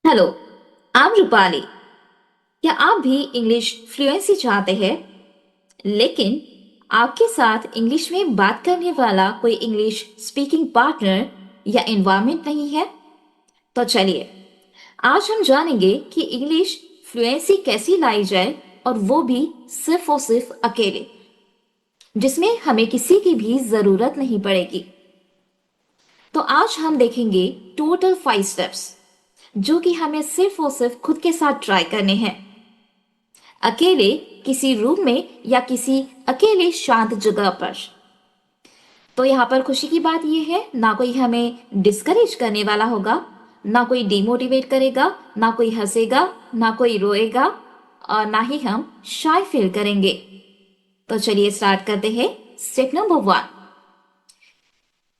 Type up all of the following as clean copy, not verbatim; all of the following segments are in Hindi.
Hello, I'm Rupali. क्या आप भी इंग्लिश फ्लुएंसी चाहते हैं, लेकिन आपके साथ इंग्लिश में बात करने वाला कोई इंग्लिश स्पीकिंग पार्टनर या एनवायरनमेंट नहीं है? तो चलिए, आज हम जानेंगे कि इंग्लिश फ्लुएंसी कैसी लाई जाए, और वो भी सिर्फ और सिर्फ अकेले, जिसमें हमें किसी की भी जरूरत नहीं पड़ेगी। तो आज हम देखेंगे टोटल 5 स्टेप्स, जो कि हमें सिर्फ और सिर्फ खुद के साथ ट्राई करने हैं, अकेले किसी रूम में या किसी अकेले शांत जगह पर। तो यहाँ पर खुशी की बात यह है, ना कोई हमें डिस्करेज करने वाला होगा, ना कोई डिमोटिवेट करेगा, ना कोई हंसेगा, ना कोई रोएगा, और ना ही हम शाय फील करेंगे। तो चलिए स्टार्ट करते हैं। Step number 1।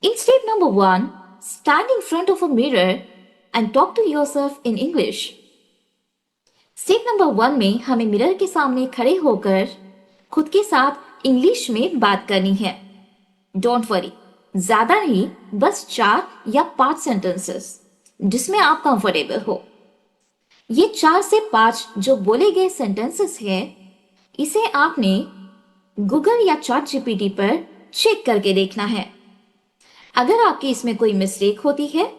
In step number 1, stand in front of a mirror and talk to yourself in English. Step number 1 में हमें मिरर के सामने खड़े होकर खुद के साथ इंग्लिश में बात करनी है। डोंट वरी, ज्यादा नहीं, बस 4 या 5 सेंटेंसेस जिसमें आप कंफर्टेबल हो। ये 4 से 5 जो बोले गए सेंटेंसेस हैं, इसे आपने गूगल या चैट जीपीटी पर चेक करके देखना है। अगर आपकी इसमें कोई मिस्टेक होती है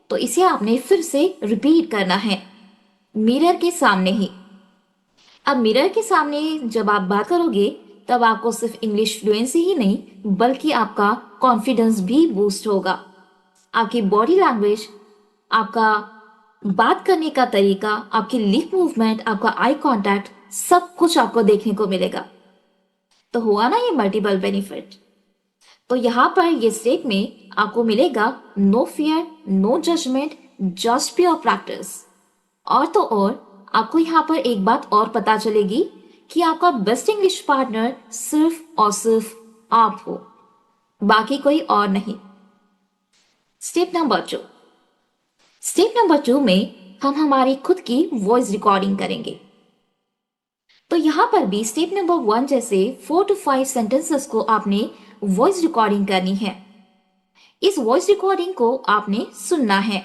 तो इसे आपने फिर से रिपीट करना है, मिरर के सामने ही। अब मिरर के सामने जब आप बात करोगे, तब आपको सिर्फ इंग्लिश फ्लुएंसी ही नहीं बल्कि आपका कॉन्फिडेंस भी बूस्ट होगा। आपकी बॉडी लैंग्वेज, आपका बात करने का तरीका, आपकी लिप मूवमेंट, आपका आई कांटेक्ट, सब कुछ आपको देखने को मिलेगा। तो हुआ ना ये मल्टीपल बेनिफिट। तो यहाँ पर ये स्टेप में आपको मिलेगा no fear, no judgement, just pure practice. और तो और आपको यहाँ पर एक बात और पता चलेगी कि आपका बेस्ट इंग्लिश पार्टनर सिर्फ और सिर्फ आप हो, बाकी कोई और नहीं। Step number 2। स्टेप नंबर 2 में हम हमारी खुद की वॉइस रिकॉर्डिंग करेंगे। तो यहां पर भी स्टेप नंबर 1 जैसे 4 to 5 सेंटेंसेस को आपने वॉइस रिकॉर्डिंग करनी है। इस वॉइस रिकॉर्डिंग को आपने सुनना है।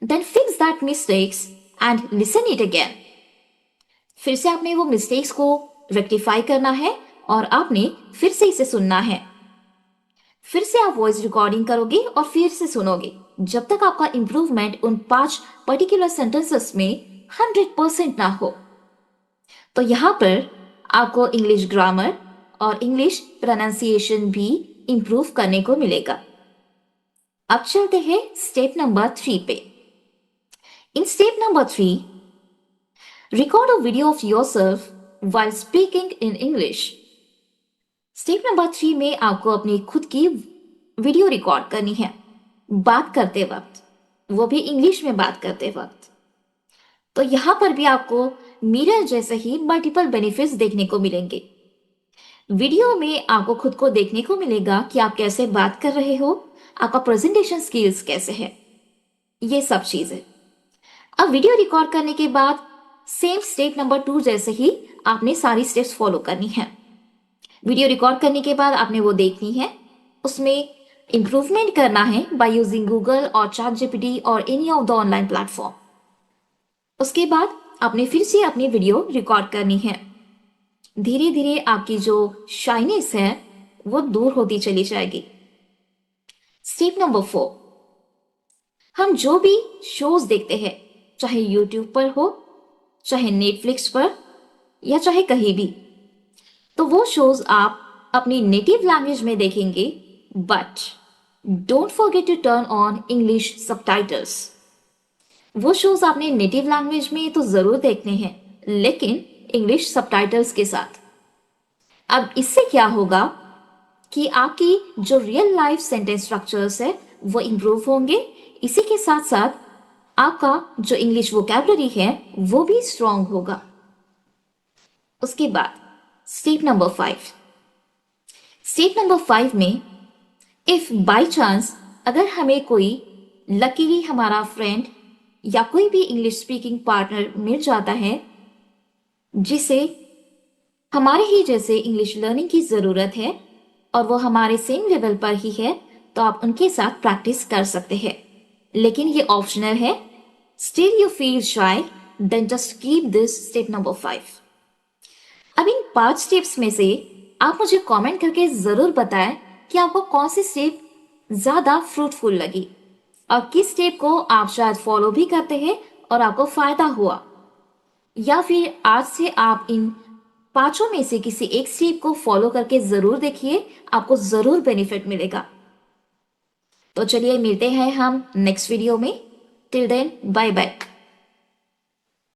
Then fix that mistakes and listen it again. फिर से आपने वो मिस्टेक्स को रेक्टिफाई करना है और आपने फिर से इसे सुनना है। फिर से आप वॉइस रिकॉर्डिंग करोगे और फिर से सुनोगे जब तक आपका इंप्रूवमेंट उन 5 पर्टिकुलर सेंटेंसेस में 100% ना हो। तो यहां पर आपको इंग्लिश ग्रामर और इंग्लिश प्रोनाउंसिएशन भी इंप्रूव करने को मिलेगा। अब चलते हैं स्टेप नंबर 3 पे। इन step number 3, record a video of yourself while speaking in English. Step number 3 में आपको अपनी खुद की वीडियो रिकॉर्ड करनी है, बात करते वक्त, वो भी इंग्लिश में बात करते वक्त। तो यहां पर भी आपको मिरर जैसे ही मल्टीपल बेनिफिट्स देखने को मिलेंगे। वीडियो में आपको खुद को देखने को मिलेगा कि आप कैसे बात कर रहे हो, आपका प्रेजेंटेशन स्किल्स कैसे है, ये सब चीजें। अब वीडियो रिकॉर्ड करने के बाद सेम स्टेप नंबर 2 जैसे ही आपने सारी स्टेप्स फॉलो करनी है। वीडियो रिकॉर्ड करने के बाद आपने वो देखनी है, उसमें इंप्रूवमेंट करना है बाय यूजिंग गूगल और चैट जीपीटी और any of the online platform. उसके बाद आपने फिर से अपनी वीडियो रिकॉर्ड करनी है। धीरे धीरे आपकी जो शाइनेस है वो दूर होती चली जाएगी। स्टेप नंबर 4, हम जो भी शोज देखते हैं, चाहे यूट्यूब पर हो, चाहे नेटफ्लिक्स पर, या चाहे कहीं भी, तो वो शोज आप अपनी नेटिव लैंग्वेज में देखेंगे, but don't forget to turn on English subtitles. वो शोज आपने नेटिव लैंग्वेज में तो जरूर देखने हैं, लेकिन इंग्लिश सबटाइटल्स के साथ। अब इससे क्या होगा कि आपकी जो रियल लाइफ सेंटेंस स्ट्रक्चर्स है वो इंप्रूव होंगे, इसी के साथ साथ आपका जो इंग्लिश वोकैबुलरी है वो भी स्ट्रांग होगा। उसके बाद स्टेप नंबर 5। स्टेप नंबर 5 में इफ बाय चांस अगर हमें कोई लकीली हमारा फ्रेंड या कोई भी इंग्लिश स्पीकिंग पार्टनर मिल जाता है जिसे हमारे ही जैसे इंग्लिश लर्निंग की जरूरत है और वो हमारे सेम लेवल पर ही है, तो आप उनके साथ प्रैक्टिस कर सकते हैं, लेकिन ये ऑप्शनल है। still you feel shy, then just keep this step number 5. अब इन 5 स्टेप्स में से आप मुझे कमेंट करके जरूर बताएं कि आपको कौन सी स्टेप ज्यादा फ्रूटफुल लगी और किस स्टेप को आप शायद फॉलो भी करते हैं और आपको फायदा हुआ, या फिर आज से आप इन 5 में से किसी एक स्टेप को फॉलो करके जरूर देखिए, आपको जरूर बेनिफिट मिलेगा। तो चलिए मिलते हैं हम नेक्स्ट वीडियो में। Till then bye bye.